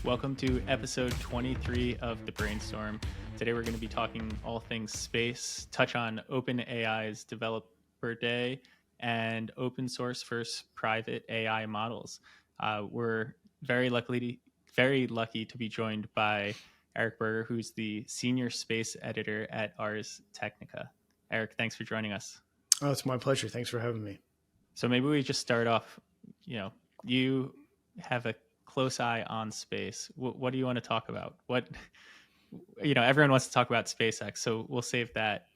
Welcome to episode 23 of the Brainstorm. Today we're going to be talking all things space, touch on OpenAI's Developer Day, and open source versus private AI models. We're very lucky to be joined by Eric Berger, who's the senior space editor at Ars Technica. Eric, thanks for joining us. Oh, it's my pleasure. Thanks for having me. So maybe we just start off, you have a close eye on space. What do you want to talk about? Everyone wants to talk about SpaceX, so we'll save that.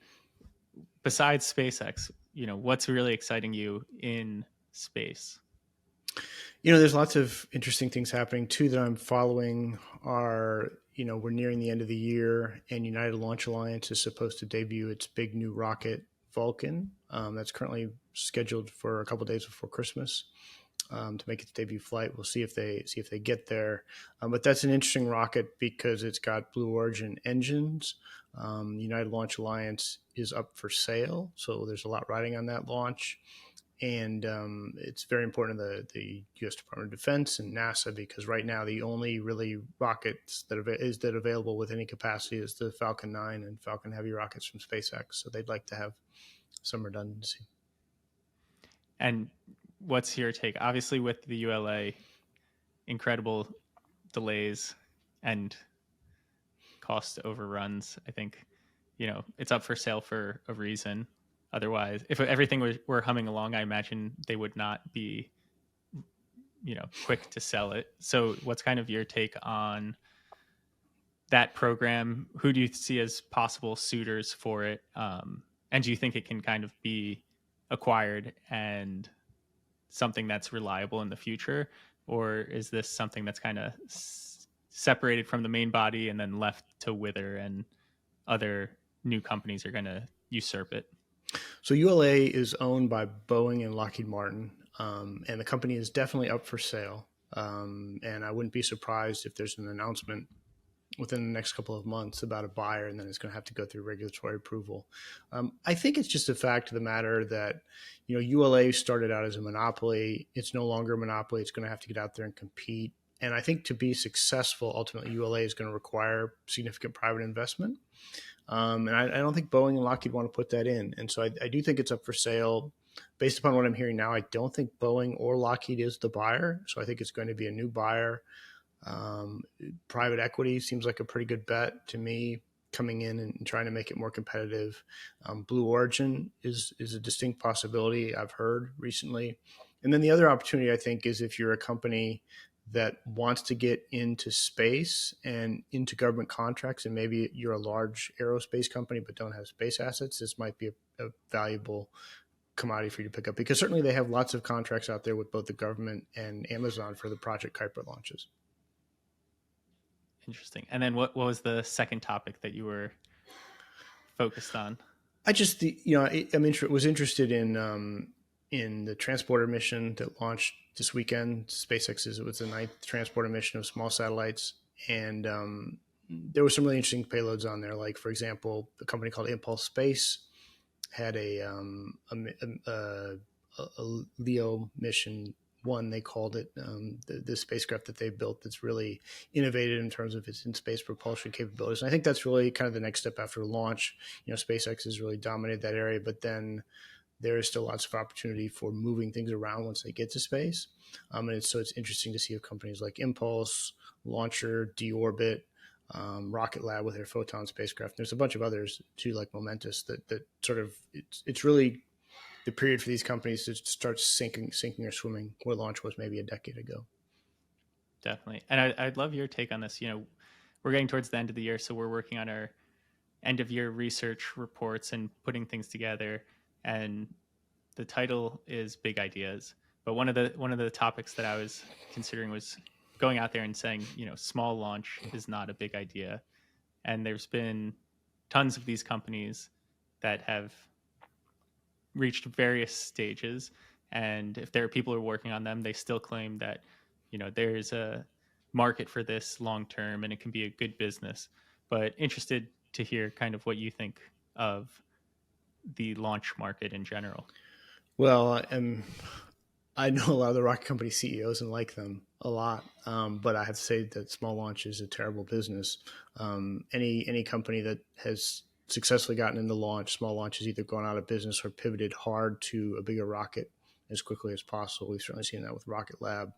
Besides SpaceX, what's really exciting you in space? There's lots of interesting things happening. Two that I'm following are, we're nearing the end of the year, and United Launch Alliance is supposed to debut its big new rocket, Vulcan. That's currently scheduled for a couple of days before Christmas. To make its debut flight. We'll see if they get there. But that's an interesting rocket because it's got Blue Origin engines. United Launch Alliance is up for sale, so there's a lot riding on that launch. And it's very important to the U.S. Department of Defense and NASA because right now the only really rockets that are available with any capacity is the Falcon 9 and Falcon Heavy rockets from SpaceX. So they'd like to have some redundancy. And what's your take? Obviously, with the ULA, incredible delays and cost overruns. I think, it's up for sale for a reason. Otherwise, if everything were humming along, I imagine they would not be, quick to sell it. So what's kind of your take on that program? Who do you see as possible suitors for it? And do you think it can kind of be acquired and something that's reliable in the future, or is this something that's kind of separated from the main body and then left to wither and other new companies are going to usurp it? So ULA is owned by Boeing and Lockheed Martin, and the company is definitely up for sale. And I wouldn't be surprised if there's an announcement within the next couple of months about a buyer, and then it's going to have to go through regulatory approval. I think it's just a fact of the matter that, ULA started out as a monopoly. It's no longer a monopoly. It's going to have to get out there and compete. And I think to be successful, ultimately, ULA is going to require significant private investment. And I don't think Boeing and Lockheed want to put that in. And so I do think it's up for sale. Based upon what I'm hearing now, I don't think Boeing or Lockheed is the buyer. So I think it's going to be a new buyer. Private equity seems like a pretty good bet to me, coming in and trying to make it more competitive. Blue Origin is a distinct possibility I've heard recently. And then the other opportunity, I think, is if you're a company that wants to get into space and into government contracts, and maybe you're a large aerospace company but don't have space assets, this might be a valuable commodity for you to pick up, because certainly they have lots of contracts out there with both the government and Amazon for the Project Kuiper launches. Interesting. And then what was the second topic that you were focused on? I just, was interested in the transporter mission that launched this weekend. SpaceX it was the 9th transporter mission of small satellites. And there were some really interesting payloads on there. Like, for example, a company called Impulse Space had a LEO mission 1, they called it, the spacecraft that they built that's really innovative in terms of its in-space propulsion capabilities. And I think that's really kind of the next step after launch. SpaceX has really dominated that area, but then there is still lots of opportunity for moving things around once they get to space. So it's interesting to see if companies like Impulse, Launcher, Deorbit, Rocket Lab with their Photon spacecraft, there's a bunch of others too, like Momentus, that sort of, it's really the period for these companies to start sinking or swimming where launch was maybe a decade ago. Definitely. And I'd love your take on this. We're getting towards the end of the year, so we're working on our end of year research reports and putting things together. And the title is Big Ideas. But one of the topics that I was considering was going out there and saying, small launch is not a big idea. And there's been tons of these companies that have reached various stages, and if there are people who are working on them, they still claim that there's a market for this long term and it can be a good business. But interested to hear kind of what you think of the launch market in general? Well, I know a lot of the rocket company CEOs and like them a lot, but I have to say that small launch is a terrible business. Any company that has successfully gotten into launch, small launch has either gone out of business or pivoted hard to a bigger rocket as quickly as possible. We've certainly seen that with Rocket Lab.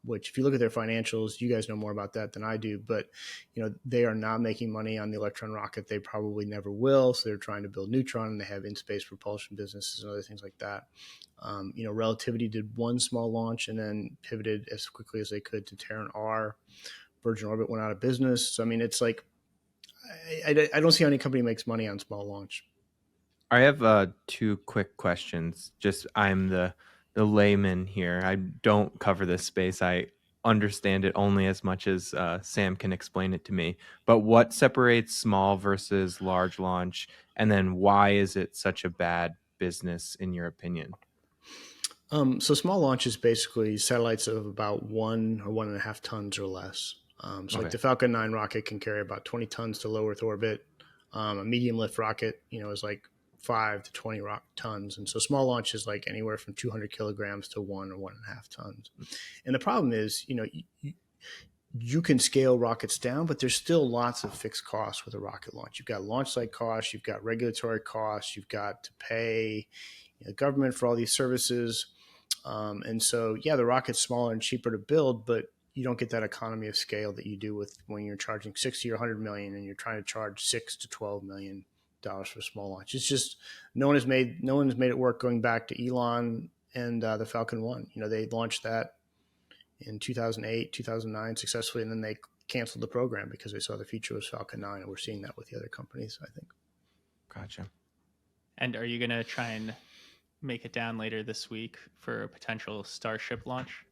Which if you look at their financials, you guys know more about that than I do, but they are not making money on the Electron rocket. They probably never will. So they're trying to build Neutron, and they have in-space propulsion businesses and other things like that. Relativity did one small launch and then pivoted as quickly as they could to Terran R. Virgin Orbit went out of business. So, I mean, it's like, I don't see how any company makes money on small launch. I have two quick questions. Just I'm the layman here. I don't cover this space. I understand it only as much as Sam can explain it to me. But what separates small versus large launch, and then why is it such a bad business in your opinion? So small launch is basically satellites of about 1 or 1.5 tons or less. Like the Falcon 9 rocket can carry about 20 tons to low Earth orbit. A medium lift rocket, is like 5 to 20 tons. And so small launch is like anywhere from 200 kilograms to 1 or 1.5 tons. And the problem is, you can scale rockets down, but there's still lots of fixed costs with a rocket launch. You've got launch site costs, you've got regulatory costs, you've got to pay the government for all these services. And so, the rocket's smaller and cheaper to build, but you don't get that economy of scale that you do with when you're charging 60 or 100 million and you're trying to charge $6 to $12 million for a small launch. It's just no one has made it work going back to Elon and the Falcon 1. They launched that in 2008, 2009 successfully, and then they canceled the program because they saw the future was Falcon 9, and we're seeing that with the other companies, I think. Gotcha. And are you going to try and make it down later this week for a potential Starship launch?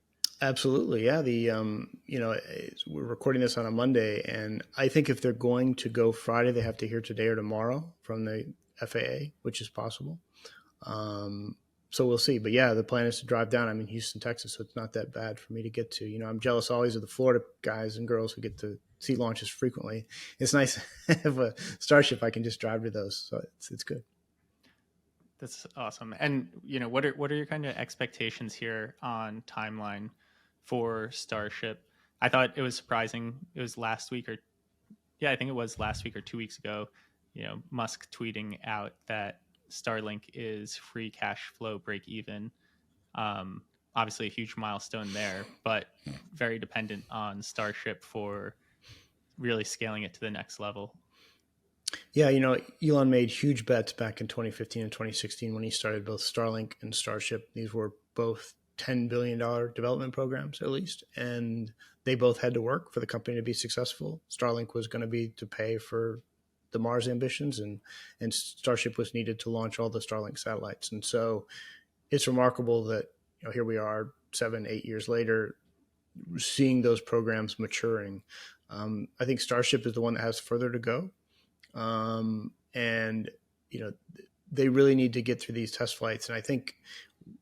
Absolutely, yeah. We're recording this on a Monday, and I think if they're going to go Friday, they have to hear today or tomorrow from the FAA, which is possible. So we'll see. But yeah, the plan is to drive down. I'm in Houston, Texas, so it's not that bad for me to get to. I'm jealous always of the Florida guys and girls who get to see launches frequently. It's nice to have a Starship I can just drive to those, so it's good. That's awesome. And what are your kind of expectations here on timeline for Starship? I thought it was surprising. It was last week, I think it was last week or 2 weeks ago. Musk tweeting out that Starlink is free cash flow break even. Obviously, a huge milestone there, but very dependent on Starship for really scaling it to the next level. Yeah, Elon made huge bets back in 2015 and 2016 when he started both Starlink and Starship. These were both $10 billion development programs, at least, and they both had to work for the company to be successful. Starlink was going to be to pay for the Mars ambitions, and Starship was needed to launch all the Starlink satellites. And so it's remarkable that here we are 7-8 years later, seeing those programs maturing. I think Starship is the one that has further to go. And they really need to get through these test flights. And I think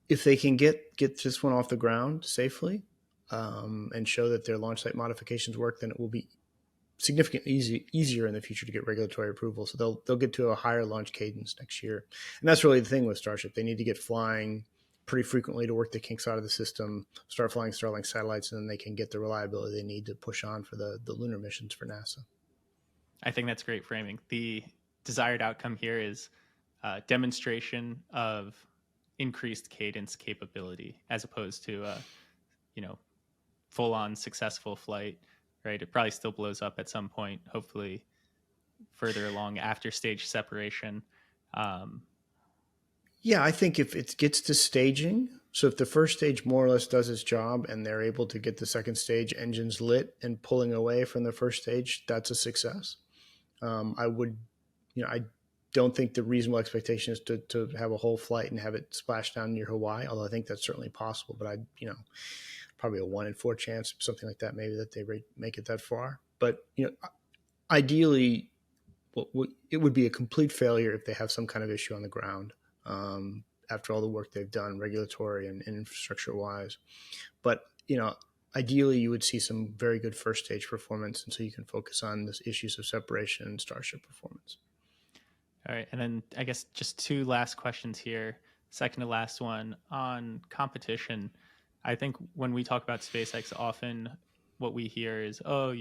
if they can get this one off the ground safely, and show that their launch site modifications work, then it will be significantly easier in the future to get regulatory approval. So they'll get to a higher launch cadence next year. And that's really the thing with Starship. They need to get flying pretty frequently to work the kinks out of the system, start flying Starlink satellites, and then they can get the reliability they need to push on for the lunar missions for NASA. I think that's great framing. The desired outcome here is demonstration of increased cadence capability as opposed to full-on successful flight, right? It probably still blows up at some point, hopefully further along after stage separation. Yeah, I think if it gets to staging, so if the first stage more or less does its job and they're able to get the second stage engines lit and pulling away from the first stage, that's a success. I don't think the reasonable expectation is to have a whole flight and have it splash down near Hawaii, although I think that's certainly possible. But probably a 1 in 4 chance, something like that, maybe that they make it that far. But ideally, it would be a complete failure if they have some kind of issue on the ground after all the work they've done, regulatory and infrastructure wise. But ideally, you would see some very good first stage performance, and so you can focus on the issues of separation and Starship performance. All right, and then I guess just two last questions here. Second to last one on competition. I think when we talk about SpaceX, often what we hear is, oh,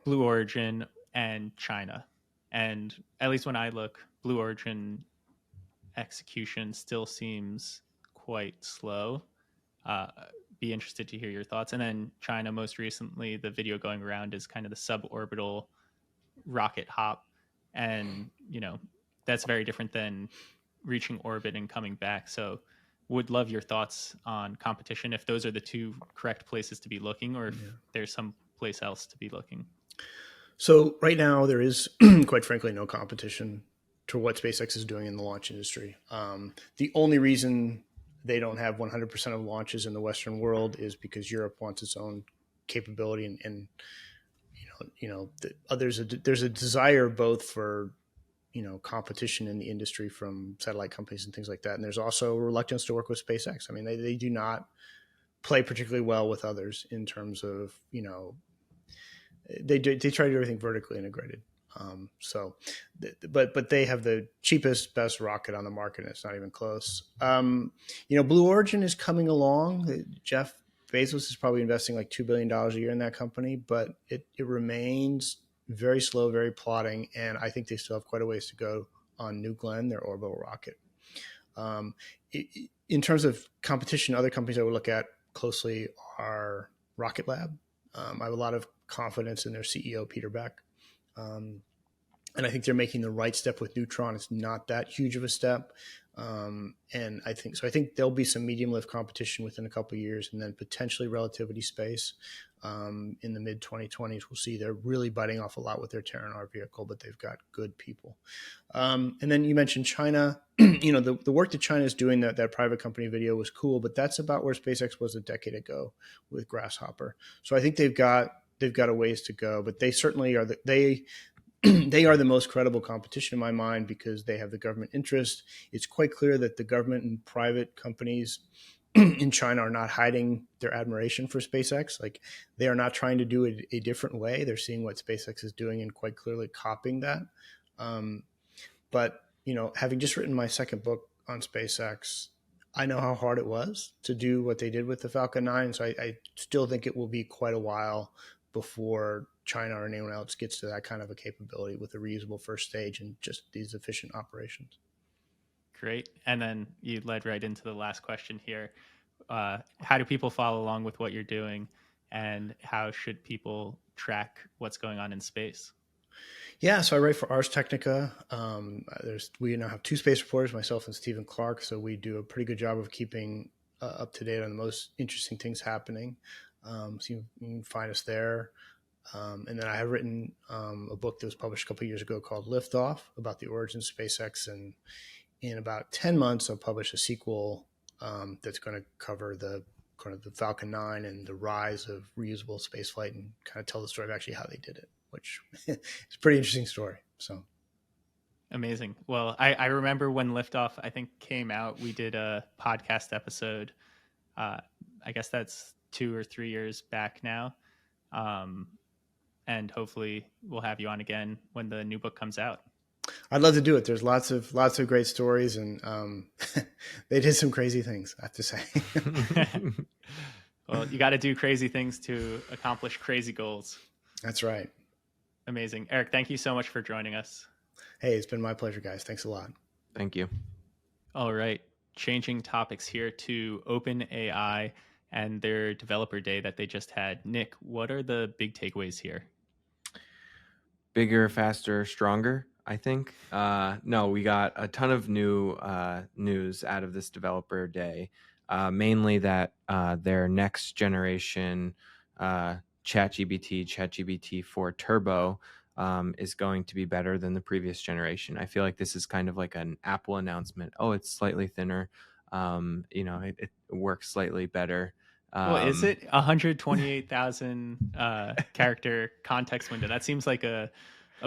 Blue Origin and China. And at least when I look, Blue Origin execution still seems quite slow. Uh, be interested to hear your thoughts. And then China, most recently, the video going around is kind of the suborbital rocket hop. And, that's very different than reaching orbit and coming back. So, would love your thoughts on competition, if those are the two correct places to be looking, or if there's some place else to be looking. So right now there is, quite frankly, no competition to what SpaceX is doing in the launch industry. The only reason they don't have 100% of launches in the Western world is because Europe wants its own capability, and there's a desire both for competition in the industry from satellite companies and things like that, and there's also reluctance to work with SpaceX. I mean, they do not play particularly well with others in terms of they try to do everything vertically integrated. But they have the cheapest, best rocket on the market, and it's not even close. Blue Origin is coming along. Jeff Bezos is probably investing like $2 billion a year in that company, but it remains very slow, very plodding, and I think they still have quite a ways to go on New Glenn, their orbital rocket. In terms of competition, other companies I would look at closely are Rocket Lab. I have a lot of confidence in their CEO, Peter Beck. And I think they're making the right step with Neutron. It's not that huge of a step. And I think there'll be some medium lift competition within a couple of years, and then potentially relativity space in the mid 2020s. We'll see. They're really biting off a lot with their Terran-R vehicle, but they've got good people. And then you mentioned China. The work that China is doing, that private company video was cool, but that's about where SpaceX was a decade ago with Grasshopper. So I think they've got a ways to go, but they certainly are they are the most credible competition in my mind because they have the government interest. It's quite clear that the government and private companies in China are not hiding their admiration for SpaceX. Like, they are not trying to do it a different way. They're seeing what SpaceX is doing and quite clearly copying that. But having just written my second book on SpaceX, I know how hard it was to do what they did with the Falcon 9. So I still think it will be quite a while before China or anyone else gets to that kind of a capability with a reusable first stage and just these efficient operations. Great. And then you led right into the last question here. How do people follow along with what you're doing, and how should people track what's going on in space? Yeah, so I write for Ars Technica. We now have two space reporters, myself and Stephen Clark, so we do a pretty good job of keeping up to date on the most interesting things happening. So you can find us there. And then I have written a book that was published a couple of years ago called Liftoff, about the origins of SpaceX. And in about 10 months, I'll publish a sequel that's going to cover the Falcon 9 and the rise of reusable spaceflight, and kind of tell the story of actually how they did it, which is a pretty interesting story. So amazing. Well, I remember when Liftoff, I think, came out, we did a podcast episode. I guess that's 2 or 3 years back now. And hopefully we'll have you on again when the new book comes out. I'd love to do it. There's lots of great stories, and they did some crazy things, I have to say. Well, you got to do crazy things to accomplish crazy goals. That's right. Amazing. Eric, thank you so much for joining us. Hey, it's been my pleasure, guys. Thanks a lot. Thank you. All right. Changing topics here to OpenAI and their developer day that they just had. Nick, what are the big takeaways here? Bigger, faster, stronger, I think. No, we got a ton of new news out of this developer day, mainly that their next generation ChatGPT 4 Turbo is going to be better than the previous generation. I feel like this is kind of like an Apple announcement. Oh, it's slightly thinner. It works slightly better. Well, is it 128,000 character context window? That seems like a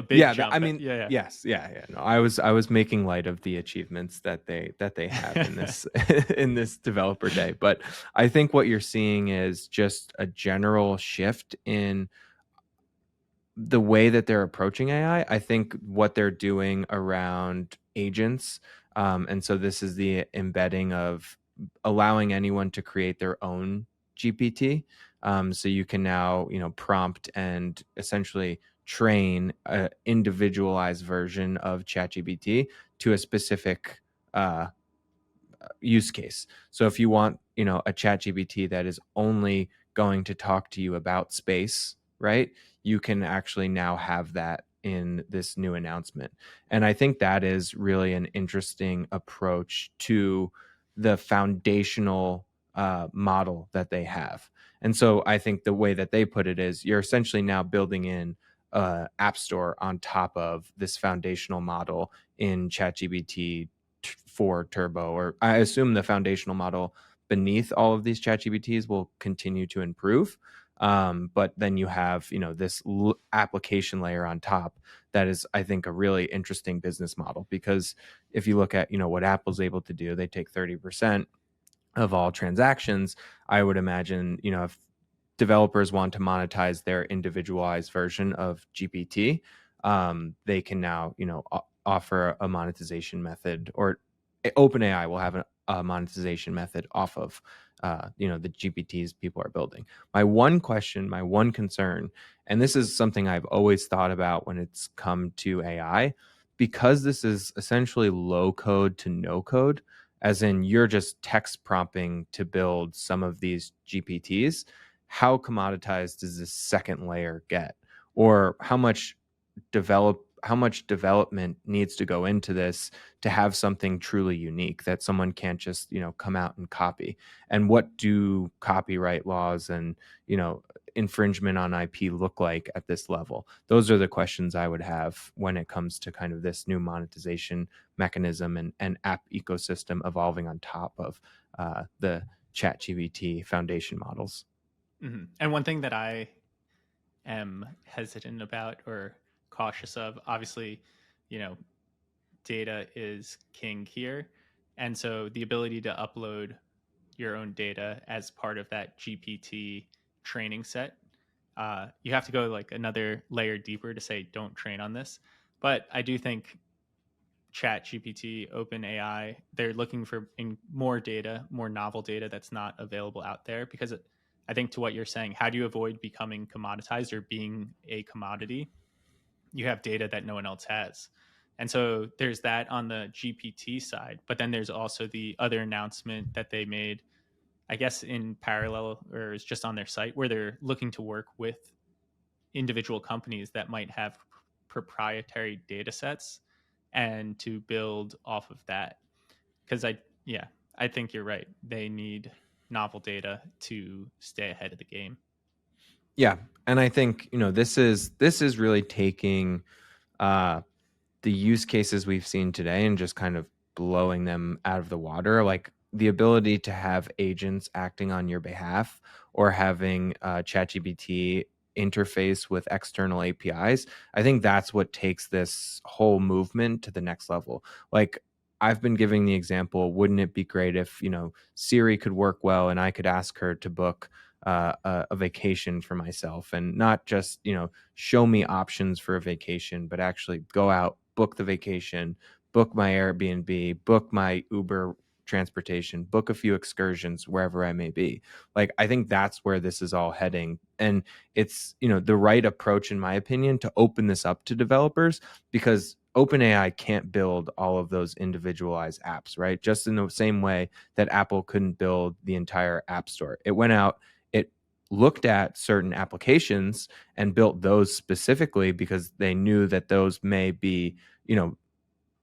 big jump. Yes. No, I was making light of the achievements that they have in this in this developer day, but I think what you're seeing is just a general shift in the way that they're approaching AI, I think what they're doing around agents, and so this is the embedding of allowing anyone to create their own GPT. So you can now, prompt and essentially train an individualized version of ChatGPT to a specific use case. So if you want, a ChatGPT that is only going to talk to you about space, right? You can actually now have that in this new announcement. And I think that is really an interesting approach to the foundational model that they have. And so I think the way that they put it is you're essentially now building in app store on top of this foundational model in ChatGPT 4 Turbo, or I assume the foundational model beneath all of these ChatGPTs will continue to improve. But then you have, this application layer on top that is, I think, a really interesting business model, because if you look at, what Apple's able to do, they take 30% of all transactions. I would imagine, if developers want to monetize their individualized version of GPT, they can now, offer a monetization method, or OpenAI will have a monetization method off of, the GPTs people are building. My one question, my one concern, and this is something I've always thought about when it's come to AI, because this is essentially low code to no code, as in you're just text prompting to build some of these GPTs. How commoditized does this second layer get? Or how much development needs to go into this to have something truly unique that someone can't just, come out and copy? And what do copyright laws and, infringement on IP look like at this level? Those are the questions I would have when it comes to kind of this new monetization mechanism and app ecosystem evolving on top of the ChatGPT foundation models. Mm-hmm. And one thing that I am hesitant about or cautious of, obviously, data is king here. And so the ability to upload your own data as part of that GPT training set, you have to go like another layer deeper to say, don't train on this. But I do think ChatGPT, OpenAI, they're looking for more data, more novel data that's not available out there. Because I think to what you're saying, how do you avoid becoming commoditized or being a commodity? You have data that no one else has. And so there's that on the GPT side. But then there's also the other announcement that they made, I guess in parallel, or is just on their site, where they're looking to work with individual companies that might have proprietary data sets and to build off of that. Because I think you're right. They need novel data to stay ahead of the game. Yeah, and I think this is really taking the use cases we've seen today and just kind of blowing them out of the water. Like the ability to have agents acting on your behalf, or having ChatGPT interface with external APIs. I think that's what takes this whole movement to the next level. Like I've been giving the example, wouldn't it be great if, Siri could work well and I could ask her to book a vacation for myself, and not just, show me options for a vacation, but actually go out, book the vacation, book my Airbnb, book my Uber transportation, book a few excursions wherever I may be. Like, I think that's where this is all heading. And it's, the right approach, in my opinion, to open this up to developers, because OpenAI can't build all of those individualized apps, right? Just in the same way that Apple couldn't build the entire App Store. It went out, it looked at certain applications and built those specifically because they knew that those may be,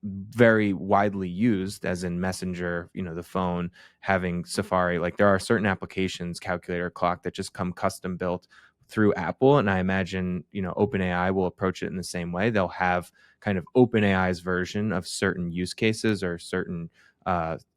very widely used, as in Messenger, the phone, having Safari. Like there are certain applications, calculator, clock, that just come custom built through Apple. And I imagine, OpenAI will approach it in the same way. They'll have kind of OpenAI's version of certain use cases or certain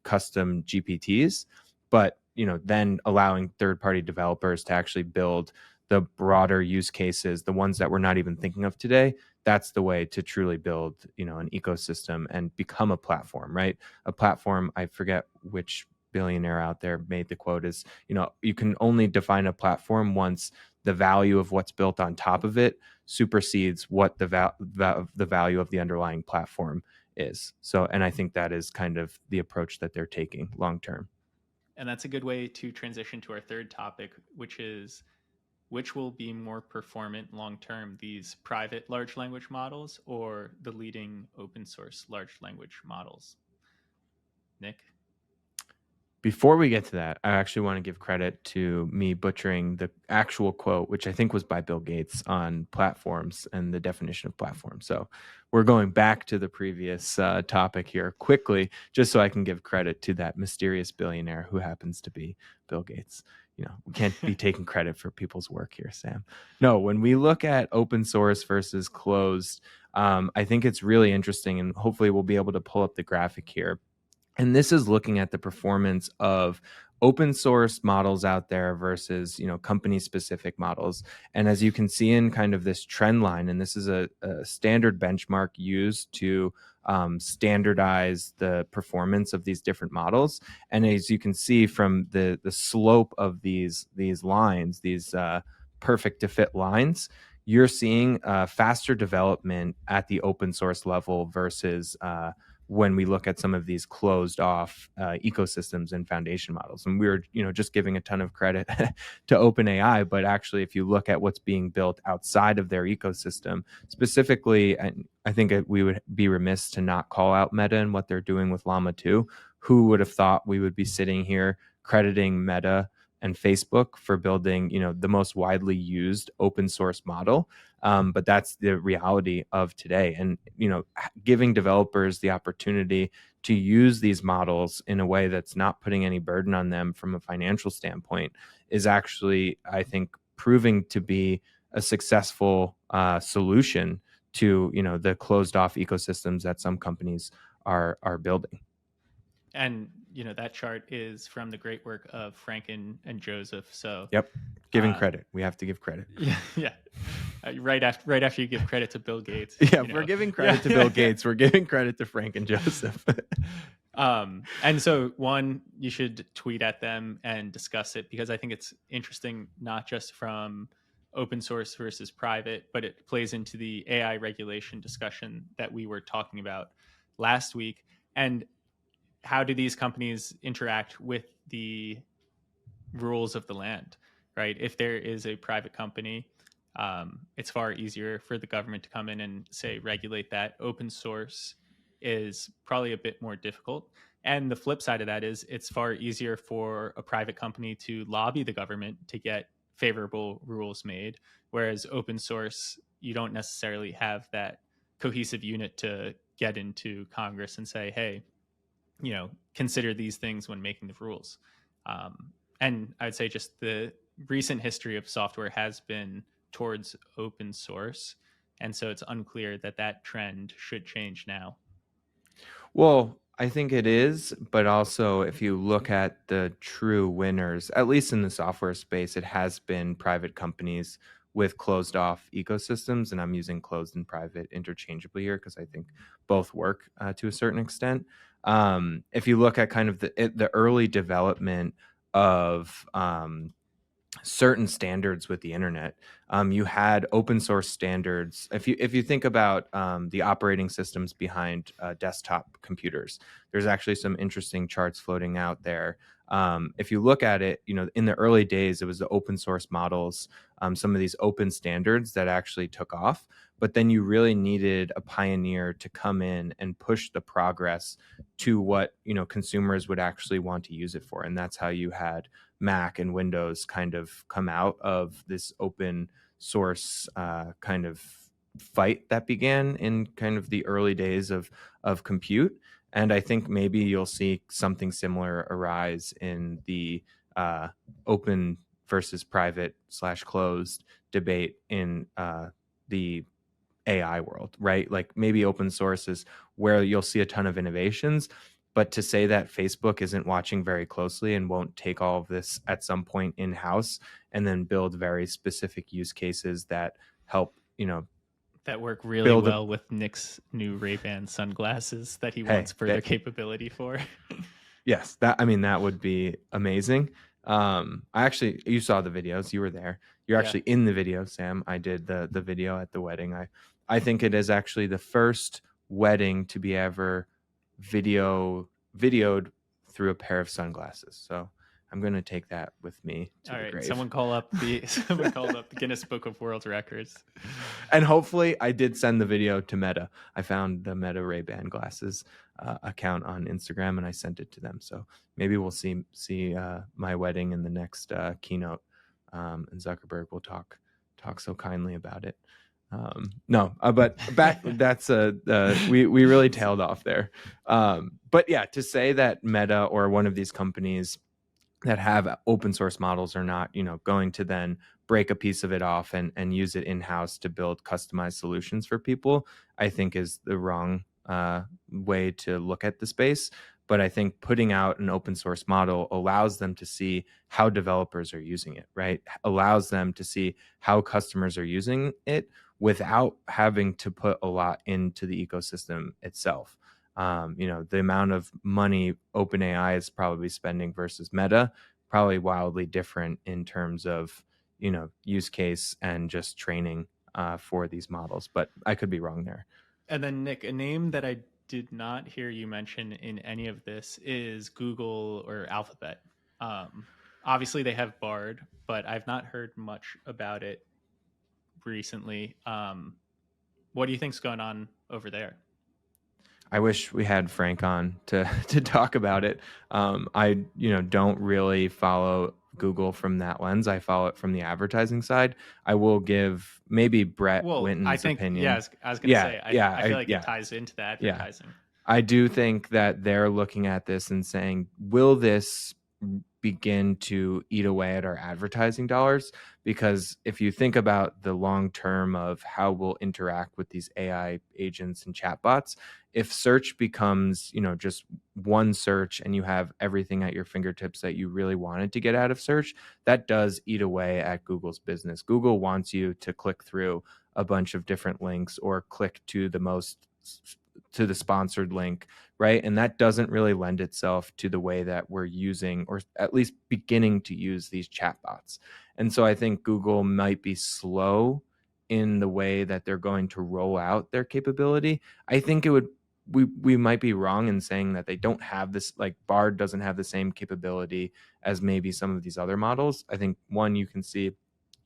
custom GPTs, but, then allowing third-party developers to actually build the broader use cases, the ones that we're not even thinking of today. That's the way to truly build, an ecosystem and become a platform, right? A platform, I forget which billionaire out there made the quote is, you can only define a platform once the value of what's built on top of it supersedes what the value of the underlying platform is. So, and I think that is kind of the approach that they're taking long term. And that's a good way to transition to our third topic, which is which will be more performant long term, these private large language models or the leading open source large language models? Nick? Before we get to that, I actually want to give credit to me butchering the actual quote, which I think was by Bill Gates on platforms and the definition of platform. So we're going back to the previous topic here quickly, just so I can give credit to that mysterious billionaire who happens to be Bill Gates. We can't be taking credit for people's work here, Sam. No, when we look at open source versus closed, I think it's really interesting, and hopefully we'll be able to pull up the graphic here. And this is looking at the performance of open source models out there versus, company specific models. And as you can see in kind of this trend line, and this is a standard benchmark used to standardize the performance of these different models. And as you can see from the slope of these lines, these perfect to fit lines, you're seeing faster development at the open source level versus when we look at some of these closed off ecosystems and foundation models. And we're, just giving a ton of credit to OpenAI, but actually, if you look at what's being built outside of their ecosystem, specifically, and I think we would be remiss to not call out Meta and what they're doing with Llama 2. Who would have thought we would be sitting here crediting Meta and Facebook for building, the most widely used open source model? But that's the reality of today. And, giving developers the opportunity to use these models in a way that's not putting any burden on them from a financial standpoint is actually, I think, proving to be a successful solution to, the closed off ecosystems that some companies are building. And that chart is from the great work of Frank and Joseph. So yep, giving credit. We have to give credit. Yeah. Right after you give credit to Bill Gates. Yeah, we're giving credit to Bill Gates. We're giving credit to Frank and Joseph. And so one, you should tweet at them and discuss it, because I think it's interesting, not just from open source versus private, but it plays into the AI regulation discussion that we were talking about last week. And how do these companies interact with the rules of the land, right? If there is a private company, it's far easier for the government to come in and say, regulate that. Open source is probably a bit more difficult. And the flip side of that is it's far easier for a private company to lobby the government to get favorable rules made. Whereas open source, you don't necessarily have that cohesive unit to get into Congress and say, hey, consider these things when making the rules. And I'd say just the recent history of software has been towards open source. And so it's unclear that trend should change now. Well, I think it is, but also if you look at the true winners, at least in the software space, it has been private companies with closed off ecosystems. And I'm using closed and private interchangeably here because I think both work to a certain extent. If you look at kind of the early development of certain standards with the internet, you had open source standards. If you think about the operating systems behind desktop computers, there's actually some interesting charts floating out there. If you look at it, in the early days, it was the open source models, some of these open standards that actually took off. But then you really needed a pioneer to come in and push the progress to what consumers would actually want to use it for, and that's how you had Mac and Windows kind of come out of this open source kind of fight that began in kind of the early days of compute. And I think maybe you'll see something similar arise in the open versus private / closed debate in the AI world, right? Like maybe open source is where you'll see a ton of innovations, but to say that Facebook isn't watching very closely and won't take all of this at some point in-house and then build very specific use cases that help, that work really well with Nick's new Ray-Ban sunglasses that he wants further capability for. Yes, that would be amazing. You saw the videos. You were there. You're Yeah. actually in the video, Sam. I did the video at the wedding. I think it is actually the first wedding to be ever videoed through a pair of sunglasses. So I'm going to take that with me to All the right, grave. someone call up the Guinness Book of World Records. And hopefully, I did send the video to Meta. I found the Meta Ray-Ban glasses account on Instagram, and I sent it to them. So maybe we'll see my wedding in the next keynote, and Zuckerberg will talk so kindly about it. But back that's we really tailed off there. But yeah, to say that Meta or one of these companies that have open source models are not, going to then break a piece of it off and use it in-house to build customized solutions for people, I think is the wrong way to look at the space. But I think putting out an open source model allows them to see how developers are using it, right? Allows them to see how customers are using it without having to put a lot into the ecosystem itself. The amount of money OpenAI is probably spending versus Meta, probably wildly different in terms of, use case and just training for these models. But I could be wrong there. And then Nick, a name that I did not hear you mention in any of this is Google or Alphabet. Obviously, they have Bard, but I've not heard much about it recently. What do you think's going on over there? I wish we had Frank on to talk about it. I don't really follow Google from that lens. I follow it from the advertising side. I will give maybe Brett Winton's opinion. Yeah, I was going to say, I feel like it ties into the advertising. Yeah. I do think that they're looking at this and saying, will this begin to eat away at our advertising dollars? Because if you think about the long term of how we'll interact with these AI agents and chatbots, if search becomes, just one search and you have everything at your fingertips that you really wanted to get out of search, that does eat away at Google's business. Google wants you to click through a bunch of different links or click to the sponsored link, right? And that doesn't really lend itself to the way that we're using, or at least beginning to use, these chatbots. And so I think Google might be slow in the way that they're going to roll out their capability. I think we might be wrong in saying that they don't have this, like Bard doesn't have the same capability as maybe some of these other models. I think one, you can see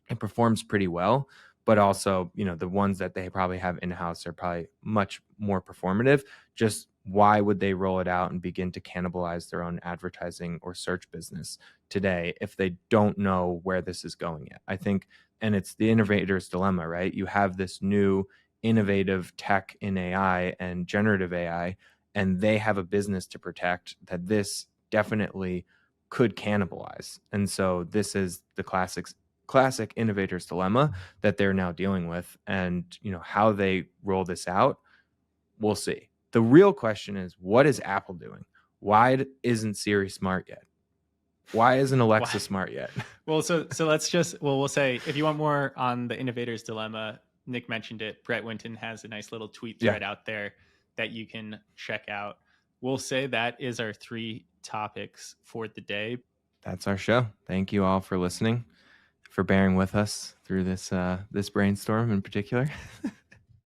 it performs pretty well, but also, the ones that they probably have in-house are probably much more performative. Just why would they roll it out and begin to cannibalize their own advertising or search business today if they don't know where this is going yet? I think, and it's the innovator's dilemma, right? You have this new innovative tech in AI and generative AI, and they have a business to protect that this definitely could cannibalize. And so this is the classic innovator's dilemma that they're now dealing with. And how they roll this out, we'll see. The real question is, what is Apple doing? Why isn't Siri smart yet? Why isn't Alexa smart yet? Well, so we'll say, if you want more on the innovator's dilemma, Nick mentioned it. Brett Winton has a nice little tweet thread out there that you can check out. We'll say that is our 3 topics for the day. That's our show. Thank you all for listening, for bearing with us through this brainstorm in particular.